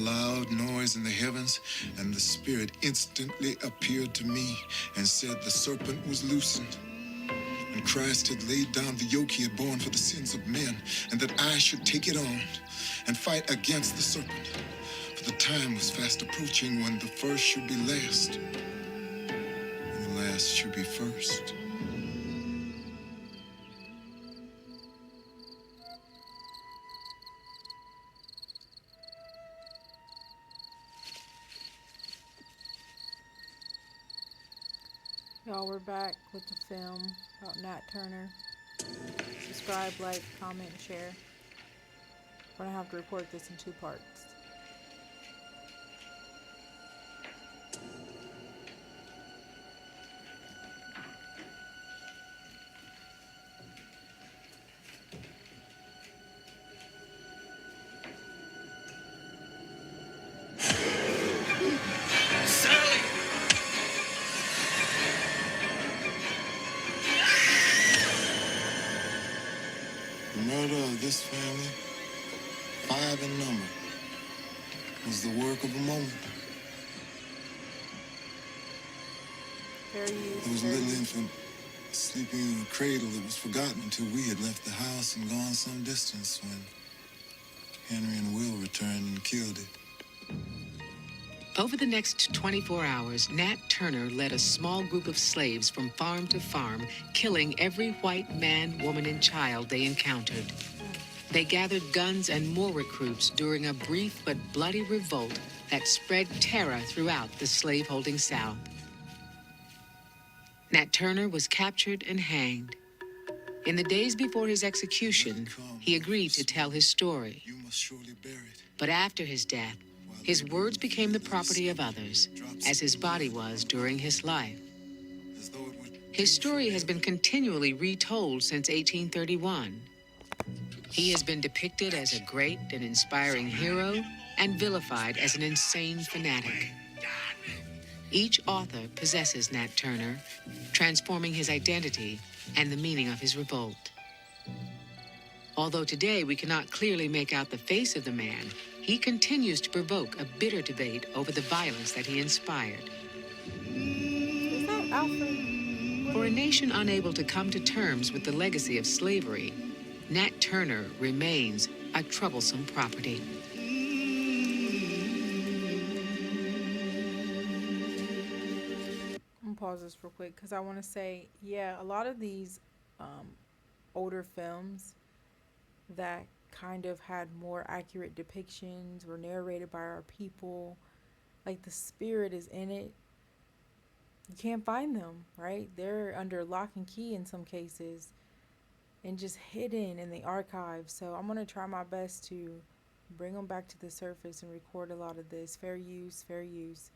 loud noise in the heavens, and the Spirit instantly appeared to me and said the serpent was loosened. And Christ had laid down the yoke he had borne for the sins of men, and that I should take it on and fight against the serpent. For the time was fast approaching when the first should be last, and the last should be first. Y'all, we're back with the film about Nat Turner. Subscribe, like, comment, and share. We're gonna have to report this in 2 parts. The murder of this family, 5 in number, was the work of a moment. There was a little infant sleeping in a cradle that was forgotten until we had left the house and gone some distance when Henry and Will returned and killed it. Over the next 24 hours, Nat Turner led a small group of slaves from farm to farm, killing every white man, woman, and child they encountered. They gathered guns and more recruits during a brief but bloody revolt that spread terror throughout the slave-holding South. Nat Turner was captured and hanged. In the days before his execution, he agreed to tell his story. You must surely bear it. But after his death, his words became the property of others, as his body was during his life. His story has been continually retold since 1831. He has been depicted as a great and inspiring hero and vilified as an insane fanatic. Each author possesses Nat Turner, transforming his identity and the meaning of his revolt. Although today we cannot clearly make out the face of the man, he continues to provoke a bitter debate over the violence that he inspired. Is that Alfred? For a nation unable to come to terms with the legacy of slavery, Nat Turner remains a troublesome property. I'm gonna pause this real quick because I want to say, yeah, a lot of these older films that kind of had more accurate depictions were narrated by our people. Like, the spirit is in it. You can't find them, right? They're under lock and key in some cases and just hidden in the archives. So I'm going to try my best to bring them back to the surface and record a lot of this. Fair use, fair use.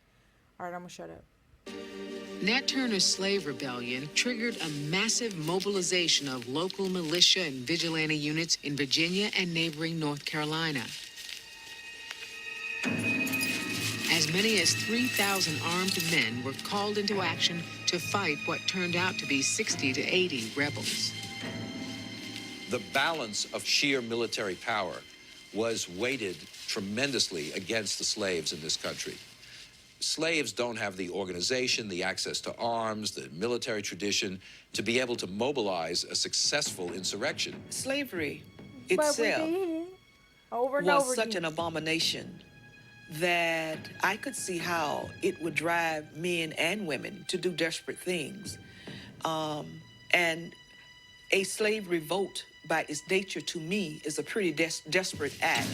All right, I'm going to shut up. Nat Turner's slave rebellion triggered a massive mobilization of local militia and vigilante units in Virginia and neighboring North Carolina. As many as 3,000 armed men were called into action to fight what turned out to be 60 to 80 rebels. The balance of sheer military power was weighted tremendously against the slaves in this country. Slaves don't have the organization, the access to arms, the military tradition to be able to mobilize a successful insurrection. Slavery itself was such an abomination that I could see how it would drive men and women to do desperate things. And a slave revolt, by its nature to me, is a pretty desperate act.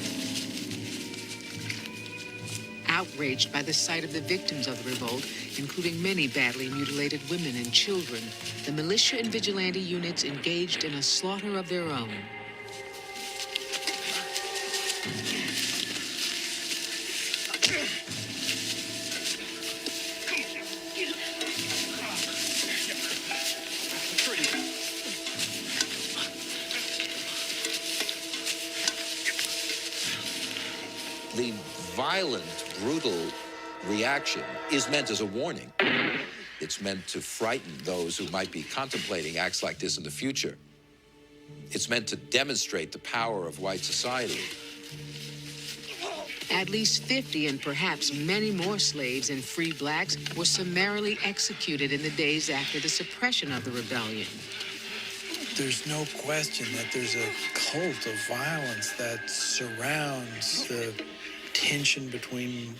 Outraged by the sight of the victims of the revolt, including many badly mutilated women and children, the militia and vigilante units engaged in a slaughter of their own. The violent, brutal reaction is meant as a warning. It's meant to frighten those who might be contemplating acts like this in the future. It's meant to demonstrate the power of white society. At least 50 and perhaps many more slaves and free blacks were summarily executed in the days after the suppression of the rebellion. There's no question that there's a cult of violence that surrounds the tension between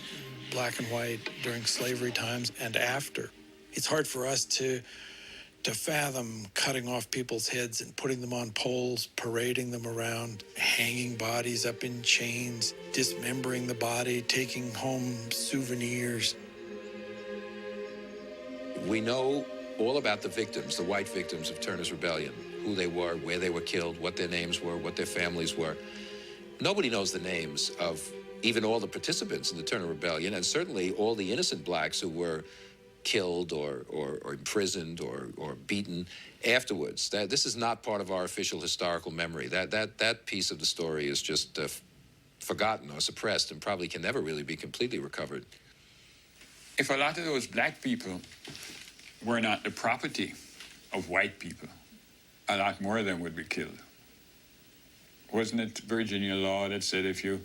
black and white during slavery times and after. It's hard for us to fathom cutting off people's heads and putting them on poles, parading them around, hanging bodies up in chains, dismembering the body, taking home souvenirs. We know all about the victims, the white victims of Turner's Rebellion, who they were, where they were killed, what their names were, what their families were. Nobody knows the names of even all the participants in the Turner Rebellion, and certainly all the innocent blacks who were killed or imprisoned or beaten afterwards. This is not part of our official historical memory. That piece of the story is just forgotten or suppressed and probably can never really be completely recovered. If a lot of those black people were not the property of white people, a lot more of them would be killed. Wasn't it Virginia law that said if you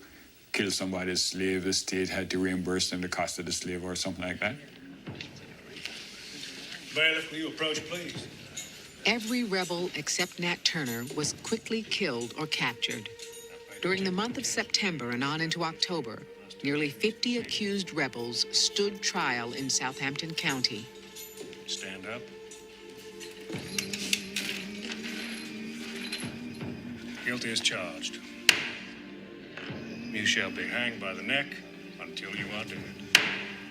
kill somebody's slave, the state had to reimburse them the cost of the slave or something like that? Bailiff, will you approach, please? Every rebel except Nat Turner was quickly killed or captured. During the month of September and on into October, nearly 50 accused rebels stood trial in Southampton County. Stand up. Guilty as charged. You shall be hanged by the neck until you are dead.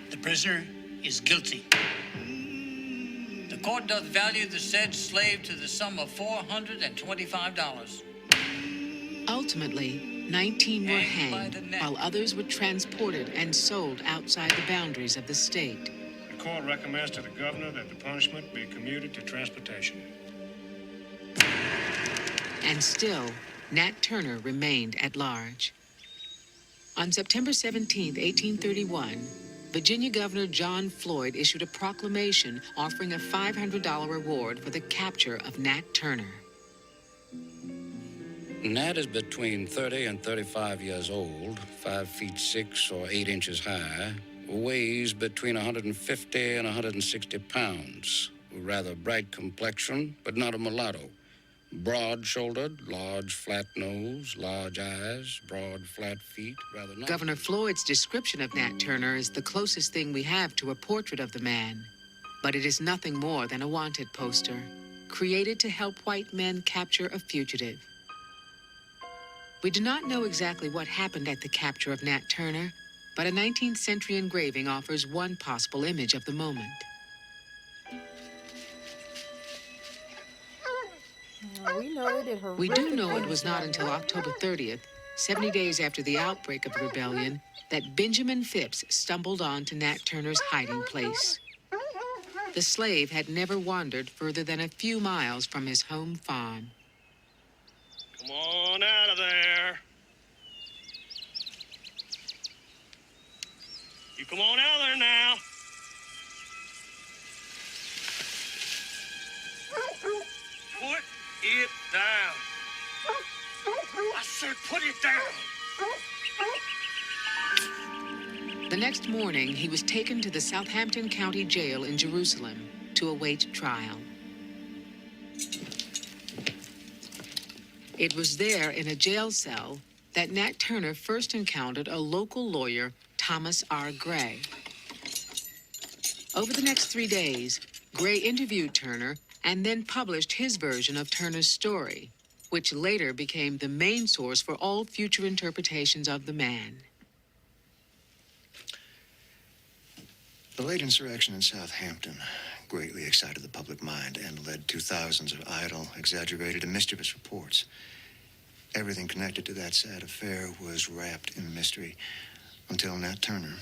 The prisoner is guilty. The court doth value the said slave to the sum of $425. Ultimately, 19 were hanged, while others were transported and sold outside the boundaries of the state. The court recommends to the governor that the punishment be commuted to transportation. And still, Nat Turner remained at large. On September 17, 1831, Virginia Governor John Floyd issued a proclamation offering a $500 reward for the capture of Nat Turner. Nat is between 30 and 35 years old, 5 feet 6 or 8 inches high, weighs between 150 and 160 pounds, rather bright complexion, but not a mulatto. Broad-shouldered, large flat nose, large eyes, broad flat feet, rather not. Governor Floyd's description of Nat Turner is the closest thing we have to a portrait of the man. But it is nothing more than a wanted poster, created to help white men capture a fugitive. We do not know exactly what happened at the capture of Nat Turner, but a 19th century engraving offers one possible image of the moment. We do know it was not until October 30th, 70 days after the outbreak of the rebellion, that Benjamin Phipps stumbled on to Nat Turner's hiding place. The slave had never wandered further than a few miles from his home farm. Come on out of there. You come on out of there now. Put it down. I said put it down. The next morning, he was taken to the Southampton County Jail in Jerusalem to await trial. It was there in a jail cell that Nat Turner first encountered a local lawyer, Thomas R. Gray. Over the next 3 days, Gray interviewed Turner and then published his version of Turner's story, which later became the main source for all future interpretations of the man. The late insurrection in Southampton greatly excited the public mind and led to thousands of idle, exaggerated, and mischievous reports. Everything connected to that sad affair was wrapped in mystery until Nat Turner,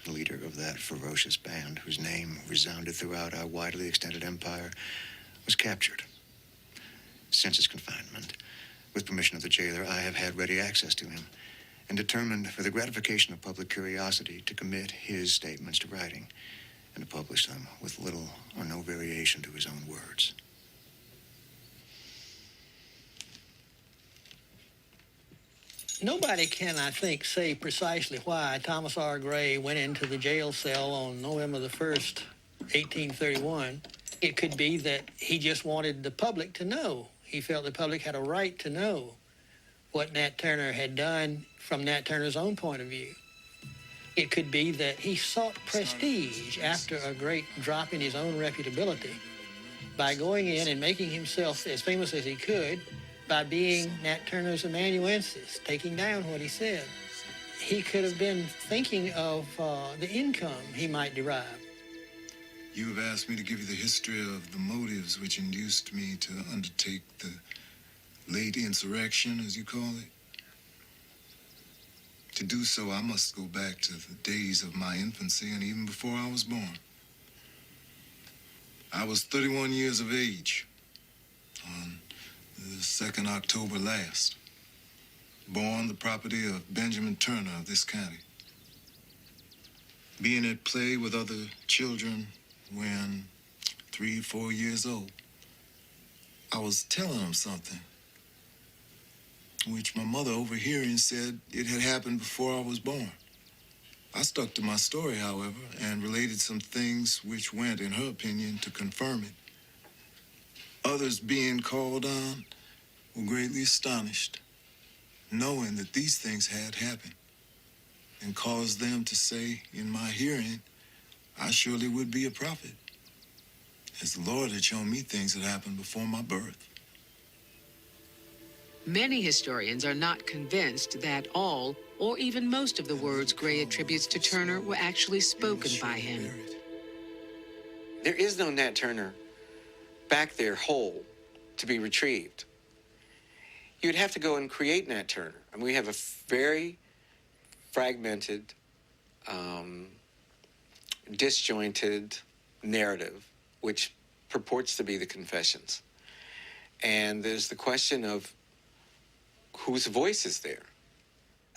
the leader of that ferocious band whose name resounded throughout our widely extended empire, was captured. Since his confinement, with permission of the jailer, I have had ready access to him and determined, for the gratification of public curiosity, to commit his statements to writing and to publish them with little or no variation to his own words. Nobody can, I think, say precisely why Thomas R. Gray went into the jail cell on November the 1st, 1831. It could be that he just wanted the public to know. He felt the public had a right to know what Nat Turner had done from Nat Turner's own point of view. It could be that he sought prestige after a great drop in his own reputability by going in and making himself as famous as he could by being Nat Turner's amanuensis, taking down what he said. He could have been thinking of the income he might derive. You have asked me to give you the history of the motives which induced me to undertake the late insurrection, as you call it. To do so, I must go back to the days of my infancy and even before I was born. I was 31 years of age on the 2nd October last, born the property of Benjamin Turner of this county. Being at play with other children when 3, 4 years old, I was telling them something, which my mother overhearing said it had happened before I was born. I stuck to my story, however, and related some things which went, in her opinion, to confirm it. Others being called on were greatly astonished, knowing that these things had happened, and caused them to say, in my hearing, I surely would be a prophet, as the Lord had shown me things that happened before my birth. Many historians are not convinced that all or even most of the words Gray attributes to Turner were actually spoken by him. There is no Nat Turner back there whole to be retrieved. You'd have to go and create Nat Turner. I mean, we have a very fragmented, disjointed narrative, which purports to be the Confessions. And there's the question of whose voice is there.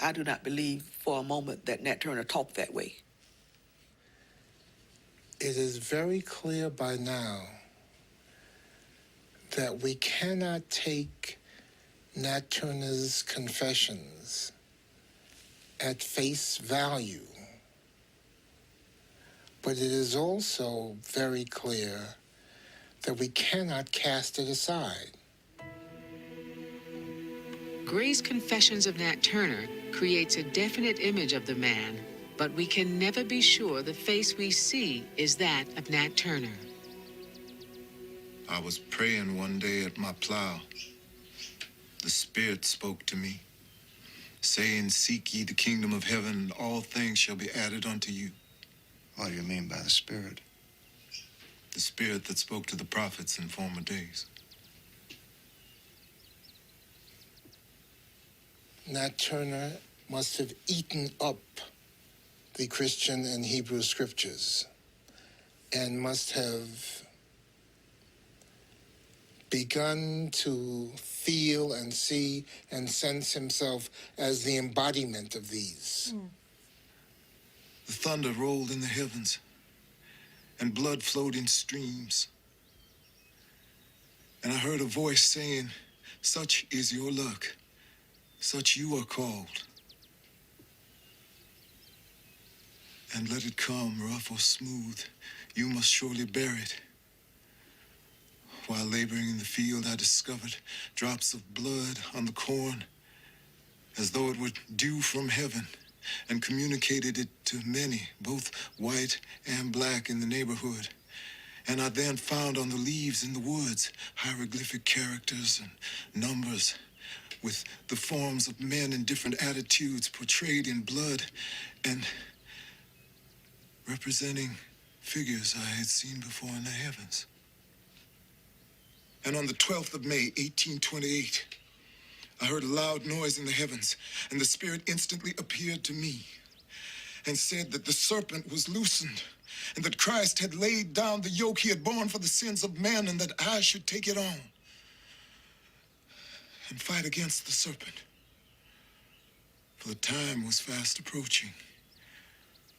I do not believe for a moment that Nat Turner talked that way. It is very clear by now that we cannot take Nat Turner's confessions at face value. But it is also very clear that we cannot cast it aside. Gray's Confessions of Nat Turner creates a definite image of the man, but we can never be sure the face we see is that of Nat Turner. I was praying one day at my plow. The Spirit spoke to me, saying, seek ye the kingdom of heaven, and all things shall be added unto you. What do you mean by the Spirit? The Spirit that spoke to the prophets in former days. Nat Turner must have eaten up the Christian and Hebrew scriptures and must have begun to feel and see and sense himself as the embodiment of these. The thunder rolled in the heavens, and blood flowed in streams. And I heard a voice saying, such is your luck. Such you are called. And let it come, rough or smooth, you must surely bear it. While laboring in the field, I discovered drops of blood on the corn, as though it were dew from heaven, and communicated it to many, both white and black in the neighborhood. And I then found on the leaves in the woods hieroglyphic characters and numbers, with the forms of men in different attitudes portrayed in blood and representing figures I had seen before in the heavens. And on the 12th of May, 1828, I heard a loud noise in the heavens, and the Spirit instantly appeared to me and said that the serpent was loosened, and that Christ had laid down the yoke he had borne for the sins of men, and that I should take it on and fight against the serpent. For the time was fast approaching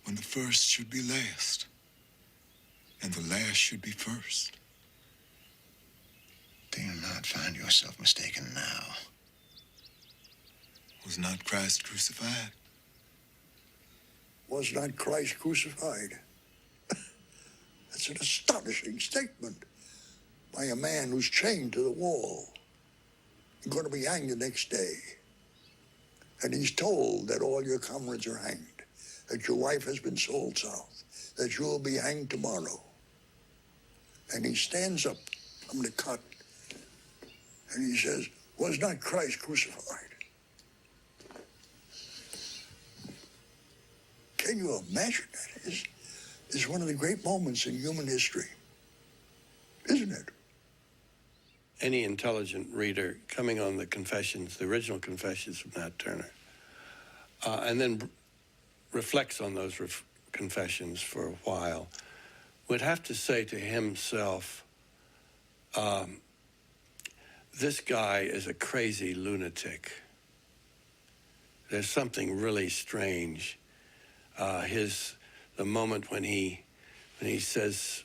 when the first should be last and the last should be first. Do you not find yourself mistaken now? Was not Christ crucified? Was not Christ crucified? That's an astonishing statement by a man who's chained to the wall. He's going to be hanged the next day. And he's told that all your comrades are hanged, that your wife has been sold south, that you'll be hanged tomorrow. And he stands up from the cot and he says, was not Christ crucified? Can you imagine that? It's one of the great moments in human history, isn't it? Any intelligent reader coming on the Confessions, the original Confessions of Nat Turner, and then reflects on those confessions for a while, would have to say to himself, this guy is a crazy lunatic. There's something really strange. The moment when he says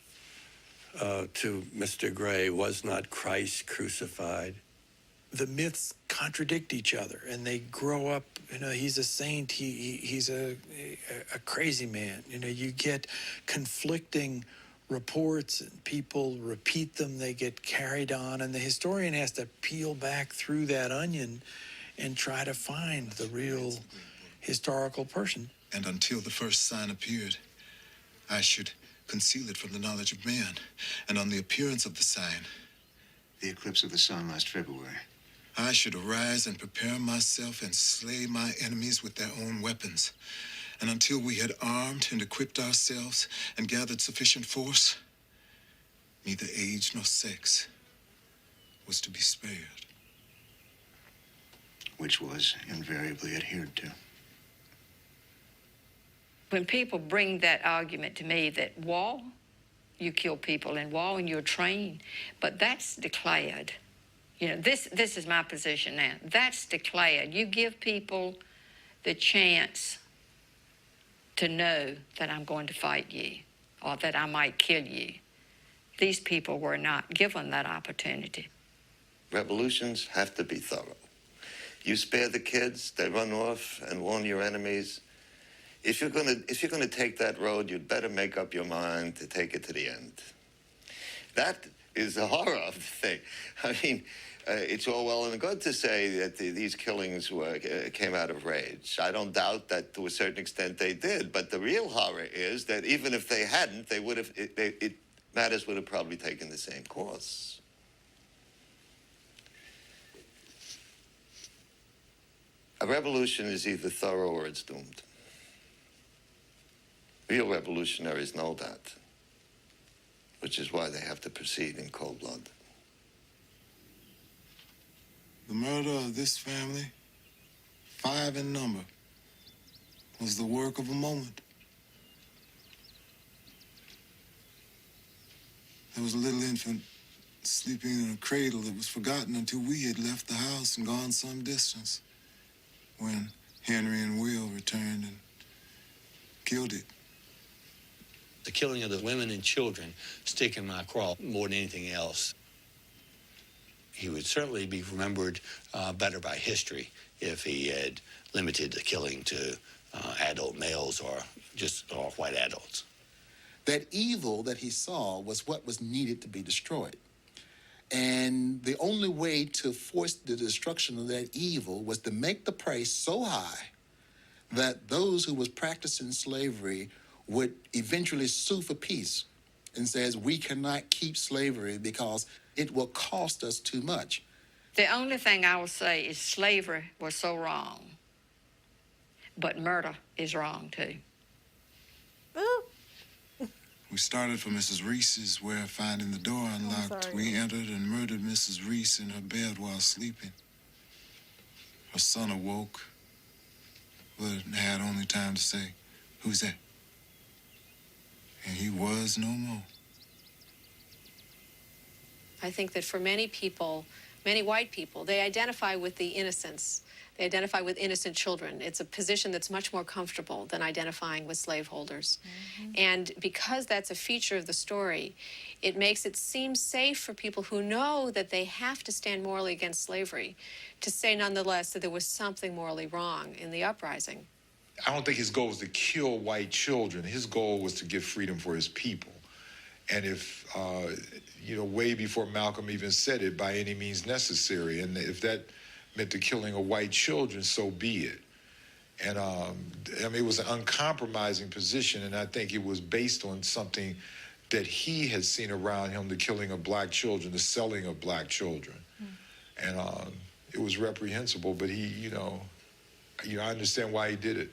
to Mr. Gray, was not Christ crucified? The myths contradict each other, and they grow up. You know, he's a saint. He's a crazy man. You know, you get conflicting reports, and people repeat them. They get carried on, and the historian has to peel back through that onion and try to find the real historical person. And until the first sign appeared, I should conceal it from the knowledge of man. And on the appearance of the sign, the eclipse of the sun last February, I should arise and prepare myself and slay my enemies with their own weapons. And until we had armed and equipped ourselves and gathered sufficient force, neither age nor sex was to be spared. Which was invariably adhered to. When people bring that argument to me that war, you kill people in war and you're trained, but that's declared. You know, this is my position now. That's declared. You give people the chance to know that I'm going to fight you or that I might kill you. These people were not given that opportunity. Revolutions have to be thorough. You spare the kids, they run off and warn your enemies. If you're gonna take that road, you'd better make up your mind to take it to the end. That is the horror of the thing. I mean, it's all well and good to say that these killings came out of rage. I don't doubt that to a certain extent they did, but the real horror is that even if they hadn't, they would have. Matters would have probably taken the same course. A revolution is either thorough or it's doomed. Real revolutionaries know that, which is why they have to proceed in cold blood. The murder of this family, 5 in number, was the work of a moment. There was a little infant sleeping in a cradle that was forgotten until we had left the house and gone some distance, when Henry and Will returned and killed it. The killing of the women and children stick in my craw more than anything else. He would certainly be remembered better by history if he had limited the killing to adult males or white adults. That evil that he saw was what was needed to be destroyed. And the only way to force the destruction of that evil was to make the price so high that those who was practicing slavery would eventually sue for peace and says, we cannot keep slavery because it will cost us too much. The only thing I will say is slavery was so wrong, but murder is wrong too. We started for Mrs. Reese's, where, finding the door unlocked, we entered and murdered Mrs. Reese in her bed while sleeping. Her son awoke, but had only time to say, "Who's that?" And he was no more. I think that for many people, Many white people, they identify with the innocence. They identify with innocent children. It's a position that's much more comfortable than identifying with slaveholders. And because that's a feature of the story, it makes it seem safe for people who know that they have to stand morally against slavery to say nonetheless that there was something morally wrong in the uprising. I don't think his goal was to kill white children. His goal was to give freedom for his people. And if, way before Malcolm even said it, by any means necessary, and if that meant the killing of white children, so be it. And it was an uncompromising position, and I think it was based on something that he had seen around him, the killing of black children, the selling of black children. And it was reprehensible, but he, I understand why he did it.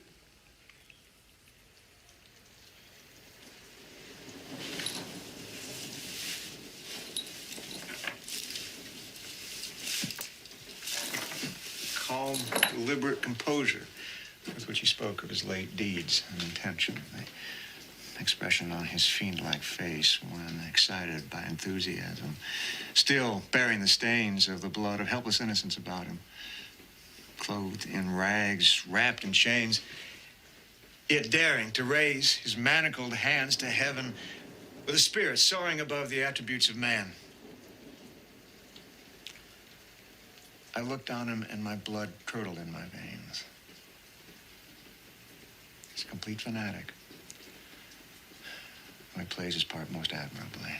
Calm, deliberate composure with which he spoke of his late deeds and intention. The expression on his fiend-like face when excited by enthusiasm, still bearing the stains of the blood of helpless innocence about him. Clothed in rags, wrapped in chains, yet daring to raise his manacled hands to heaven with a spirit soaring above the attributes of man. I looked on him and my blood curdled in my veins. He's a complete fanatic. He plays his part most admirably.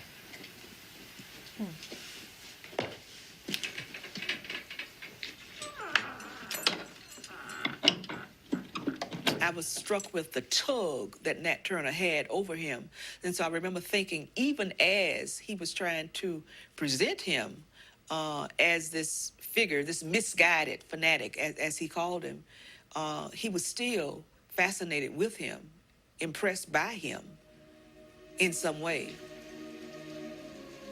I was struck with the tug that Nat Turner had over him. And so I remember thinking, even as he was trying to present him as this figure, this misguided fanatic, as he called him, he was still fascinated with him, impressed by him in some way.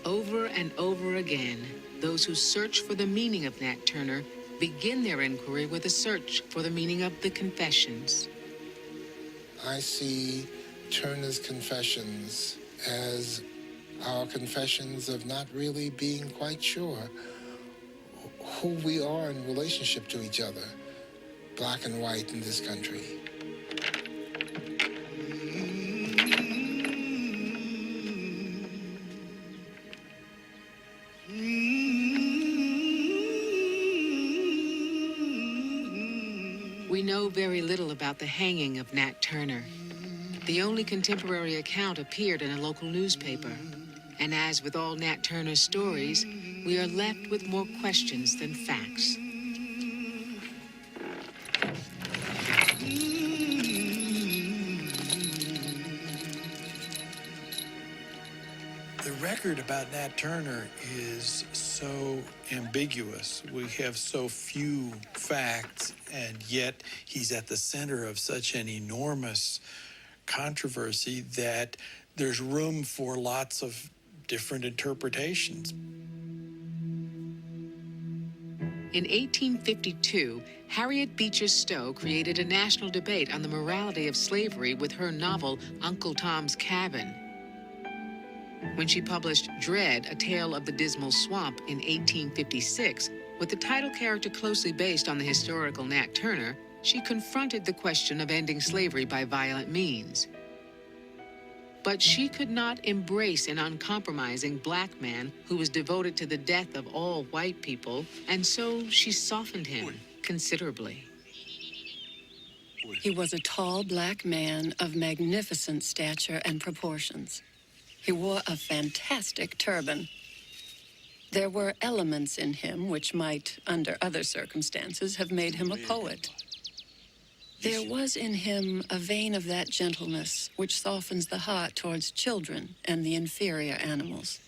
Over and over again, those who search for the meaning of Nat Turner begin their inquiry with a search for the meaning of the Confessions. I see Turner's Confessions as our confessions of not really being quite sure who we are in relationship to each other, black and white in this country. We know very little about the hanging of Nat Turner. The only contemporary account appeared in a local newspaper. And as with all Nat Turner's stories, we are left with more questions than facts. The record about Nat Turner is so ambiguous. We have so few facts, and yet he's at the center of such an enormous controversy that there's room for lots of different interpretations. In 1852, Harriet Beecher Stowe created a national debate on the morality of slavery with her novel Uncle Tom's Cabin. When she published Dread, A Tale of the Dismal Swamp in 1856, with the title character closely based on the historical Nat Turner, she confronted the question of ending slavery by violent means. But she could not embrace an uncompromising black man who was devoted to the death of all white people, and so she softened him considerably. He was a tall black man of magnificent stature and proportions. He wore a fantastic turban. There were elements in him which might, under other circumstances, have made him a poet. There was in him a vein of that gentleness which softens the heart towards children and the inferior animals.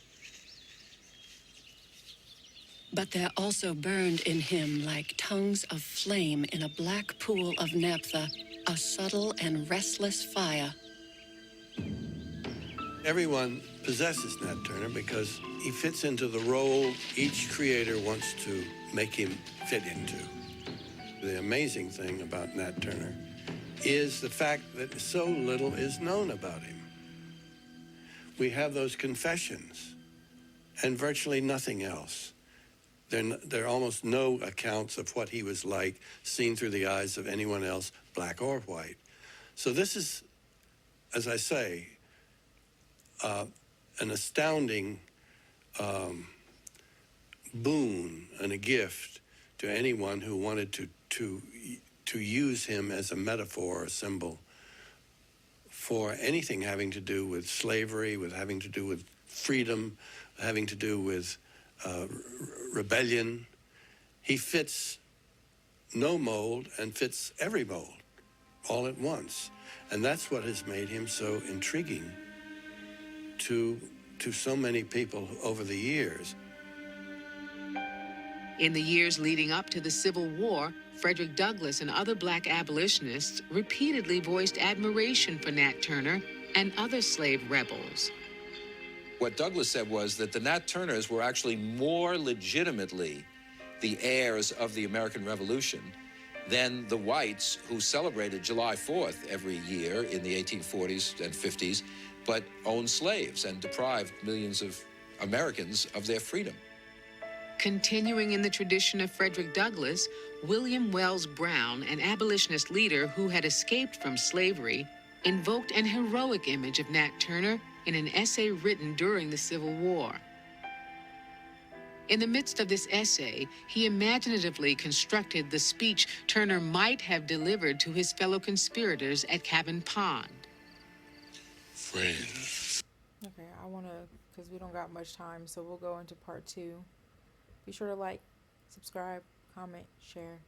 But there also burned in him, like tongues of flame in a black pool of naphtha, a subtle and restless fire. Everyone possesses Nat Turner because he fits into the role each creator wants to make him fit into. The amazing thing about Nat Turner is the fact that so little is known about him. We have those confessions and virtually nothing else. There are almost no accounts of what he was like seen through the eyes of anyone else, black or white. So this is, as I say, an astounding boon and a gift to anyone who wanted to use him as a metaphor or a symbol for anything having to do with slavery, with having to do with freedom, having to do with rebellion. He fits no mold and fits every mold all at once. And that's what has made him so intriguing to so many people over the years. In the years leading up to the Civil War, Frederick Douglass and other black abolitionists repeatedly voiced admiration for Nat Turner and other slave rebels. What Douglass said was that the Nat Turners were actually more legitimately the heirs of the American Revolution than the whites who celebrated July 4th every year in the 1840s and 50s, but owned slaves and deprived millions of Americans of their freedom. Continuing in the tradition of Frederick Douglass, William Wells Brown, an abolitionist leader who had escaped from slavery, invoked an heroic image of Nat Turner in an essay written during the Civil War. In the midst of this essay, he imaginatively constructed the speech Turner might have delivered to his fellow conspirators at Cabin Pond. Friends. Okay, I want to, because we don't got much time, so we'll go into part 2. Be sure to like, subscribe, comment, share.